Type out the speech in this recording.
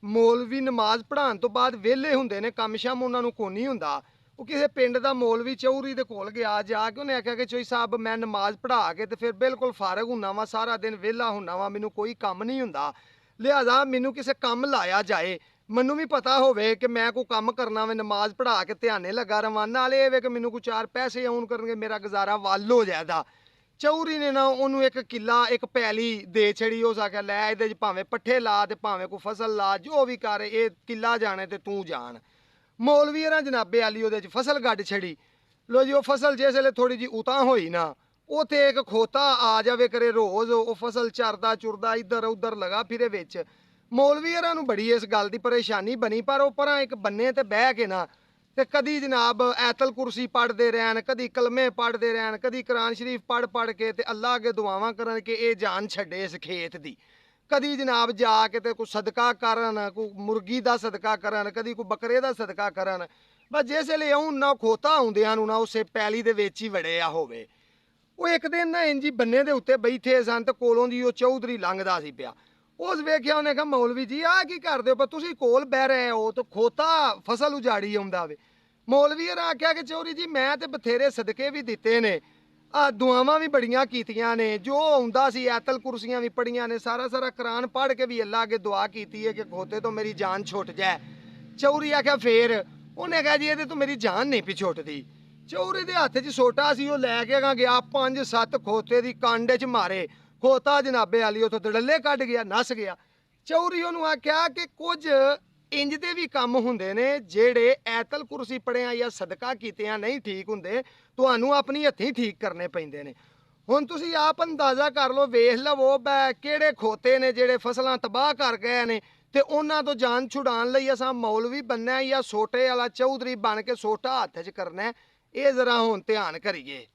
ਮੌਲਵੀ ਨਮਾਜ਼ ਪੜ੍ਹਾਉਣ ਤੋਂ ਬਾਅਦ ਵਿਹਲੇ ਹੁੰਦੇ ਨੇ, ਕੰਮ ਸ਼ਮ ਉਹਨਾਂ ਨੂੰ ਕੋਈ ਨਹੀਂ ਹੁੰਦਾ। ਉਹ ਕਿਸੇ ਪਿੰਡ ਦਾ ਮੌਲਵੀ ਚੌਧਰੀ ਦੇ ਕੋਲ ਗਿਆ, ਜਾ ਕੇ ਉਹਨੇ ਆਖਿਆ ਕਿ ਚੋਈ ਸਾਹਿਬ ਮੈਂ ਨਮਾਜ਼ ਪੜ੍ਹਾ ਕੇ ਤੇ ਫਿਰ ਬਿਲਕੁਲ ਫਾਰਗ ਹੁੰਨਾ ਵਾ, ਸਾਰਾ ਦਿਨ ਵਿਹਲਾ ਹੁੰਨਾ ਵਾ, ਮੈਨੂੰ ਕੋਈ ਕੰਮ ਨਹੀਂ ਹੁੰਦਾ, ਲਿਹਾਜ਼ਾ ਮੈਨੂੰ ਕਿਸੇ ਕੰਮ ਲਾਇਆ ਜਾਏ, ਮੈਨੂੰ ਵੀ ਪਤਾ ਹੋਵੇ ਕਿ ਮੈਂ ਕੋਈ ਕੰਮ ਕਰਨਾ ਵੇ, ਨਮਾਜ਼ ਪੜ੍ਹਾ ਕੇ ਧਿਆਨੇ ਲੱਗਾ ਰਵਾਂ, ਨਾਲੇ ਇਹ ਵੇ ਕਿ ਮੈਨੂੰ ਕੋਈ 4 ਪੈਸੇ ਆਉਣ ਕਰਨਗੇ, ਮੇਰਾ ਗੁਜ਼ਾਰਾ ਵੱਲ ਹੋ ਜਾਏਦਾ। ਚੌਧਰੀ ਨੇ ਨਾ ਉਹਨੂੰ ਇੱਕ ਕਿੱਲਾ ਇੱਕ ਪੈਲੀ ਦੇ ਛੜੀ। ਉਸ ਆਖਿਆ ਲੈ ਇਹਦੇ 'ਚ ਭਾਵੇਂ ਪੱਠੇ ਲਾ ਤੇ ਭਾਵੇਂ ਕੋਈ ਫਸਲ ਲਾ, ਜੋ ਵੀ ਕਰ, ਇਹ ਕਿੱਲਾ ਜਾਣੇ ਤੇ ਤੂੰ ਜਾਣ। ਮੌਲਵੀ ਨਾ ਜਨਾਬੇ ਆਲੀ ਉਹਦੇ 'ਚ ਫਸਲ ਗੱਡ ਛੜੀ। ਲੋ ਜੀ ਉਹ ਫਸਲ ਜਿਸ ਵੇਲੇ ਥੋੜੀ ਜੀ ਉਤਾਂ ਹੋਈ ਨਾ, ਉੱਥੇ ਇੱਕ ਖੋਤਾ ਆ ਜਾਵੇ ਕਰੇ ਰੋਜ਼, ਉਹ ਫਸਲ ਚਰਦਾ ਚੁਰਦਾ ਇੱਧਰ ਉੱਧਰ ਲਗਾ ਫਿਰੇ ਵਿੱਚ। ਮੌਲਵੀ ਨੂੰ ਬੜੀ ਇਸ ਗੱਲ ਦੀ ਪਰੇਸ਼ਾਨੀ ਬਣੀ, ਪਰ ਉਹ ਪਰਾਂ ਇੱਕ ਬੰਨੇ ਤੇ ਬਹਿ ਕੇ ਨਾ ਤੇ ਕਦੀ ਜਨਾਬ ਐਤਲ ਕੁਰਸੀ ਪੜ੍ਹਦੇ ਰਹਿਣ, ਕਦੀ ਕਲਮੇ ਪੜ੍ਹਦੇ ਰਹਿਣ, ਕਦੀ ਕੁਰਾਨ ਸ਼ਰੀਫ ਪੜ੍ਹ ਕੇ ਤੇ ਅੱਲਾ ਅੱਗੇ ਦੁਆਵਾਂ ਕਰਨ ਕਿ ਇਹ ਜਾਨ ਛੱਡੇ ਇਸ ਖੇਤ ਦੀ। ਕਦੀ ਜਨਾਬ ਜਾ ਕੇ ਤੇ ਕੋਈ ਸਦਕਾ ਕਰਨ, ਕੋਈ ਮੁਰਗੀ ਦਾ ਸਦਕਾ ਕਰਨ, ਕਦੀ ਕੋਈ ਬੱਕਰੇ ਦਾ ਸਦਕਾ ਕਰਨ। ਬਸ ਜਿਸ ਵੇਲੇ ਆਉਂ ਨਾ ਖੋਤਾ ਆਉਂਦਿਆਂ ਨੂੰ ਨਾ ਉਸੇ ਪੈਲੀ ਦੇ ਵਿੱਚ ਹੀ ਵੜਿਆ ਹੋਵੇ। ਉਹ ਇੱਕ ਦਿਨ ਨਾ ਇੰਜੀ ਬੰਨੇ ਦੇ ਉੱਤੇ ਬੈਠੇ ਸਨ ਤੇ ਕੋਲੋਂ ਦੀ ਉਹ ਚੌਧਰੀ ਲੰਘਦਾ ਸੀ ਪਿਆ। ਉਸ ਵੇਖਿਆ, ਉਹਨੇ ਕਿਹਾ ਮੌਲਵੀ ਜੀ ਆਹ ਕੀ ਕਰਦੇ ਹੋ, ਪਰ ਤੁਸੀਂ ਕੋਲ ਬਹਿ ਰਹੇ ਹੋ ਤੇ ਖੋਤਾ ਫਸਲ ਉਜਾੜੀ ਆਉਂਦਾ ਵੇ। ਮੌਲਵੀ ਆਖਿਆ ਕਿ ਚੌਧਰੀ ਜੀ ਮੈਂ ਤੇ ਬਥੇਰੇ ਸਦਕੇ ਵੀ ਦਿੱਤੇ ਨੇ, ਆ ਦੁਆਵਾਂ ਵੀ ਬੜੀਆਂ ਕੀਤੀਆਂ ਨੇ, ਜੋ ਆਉਂਦਾ ਸੀ ਐਤਲ ਕੁਰਸੀਆਂ ਵੀ ਪੜੀਆਂ ਨੇ, ਸਾਰਾ ਕੁਰਾਨ ਪੜ੍ਹ ਕੇ ਵੀ ਅੱਲਾ ਅੱਗੇ ਦੁਆ ਕੀਤੀ ਹੈ ਕਿ ਖੋਤੇ ਤੋਂ ਮੇਰੀ ਜਾਨ ਛੁੱਟ ਜਾਏ। ਚੌਧਰੀ ਆਖਿਆ ਫੇਰ? ਉਹਨੇ ਕਿਹਾ ਜੀ ਇਹਦੇ ਤੋਂ ਮੇਰੀ ਜਾਨ ਨਹੀਂ ਪਈ ਛੁੱਟਦੀ। ਚੌਧਰੀ ਦੇ ਹੱਥ 'ਚ ਸੋਟਾ ਸੀ, ਉਹ ਲੈ ਕੇ ਗਿਆ 5-7 ਖੋਤੇ ਦੀ ਕਾਂਡੇ 'ਚ ਮਾਰੇ। ਖੋਤਾ ਜਨਾਬੇ ਆਲੀ ਉੱਥੋਂ ਦੜੱਲੇ ਕੱਢ ਗਿਆ, ਨੱਸ ਗਿਆ। ਚੌਧਰੀ ਉਹਨੂੰ ਆਖਿਆ ਕਿ ਕੁਝ ਇੰਜ ਦੇ ਵੀ ਕੰਮ ਹੁੰਦੇ ਨੇ ਜਿਹੜੇ ਐਤਲ ਕੁਰਸੀ ਪੜਿਆ ਜਾਂ ਸਦਕਾ ਕੀਤਿਆਂ ਨਹੀਂ ਠੀਕ ਹੁੰਦੇ, ਤੁਹਾਨੂੰ ਆਪਣੀ ਹੱਥੀਂ ਠੀਕ ਕਰਨੇ ਪੈਂਦੇ ਨੇ। ਹੁਣ ਤੁਸੀਂ ਆਪ ਅੰਦਾਜ਼ਾ ਕਰ ਲਓ, ਵੇਖ ਲਵੋ ਕਿਹੜੇ ਖੋਤੇ ਨੇ ਜਿਹੜੇ ਫਸਲਾਂ ਤਬਾਹ ਕਰ ਗਏ ਨੇ, ਤੇ ਉਹਨਾਂ ਤੋਂ ਜਾਨ ਛੁਡਾਉਣ ਲਈ ਅਸਾਂ ਮੌਲਵੀ ਬਣਨਾ ਜਾਂ ਸੋਟੇ ਵਾਲਾ ਚੌਧਰੀ ਬਣ ਕੇ ਸੋਟਾ ਹੱਥ 'ਚ ਕਰਨਾ। ਇਹ ਜ਼ਰਾ ਹੁਣ ਧਿਆਨ ਕਰੀਏ।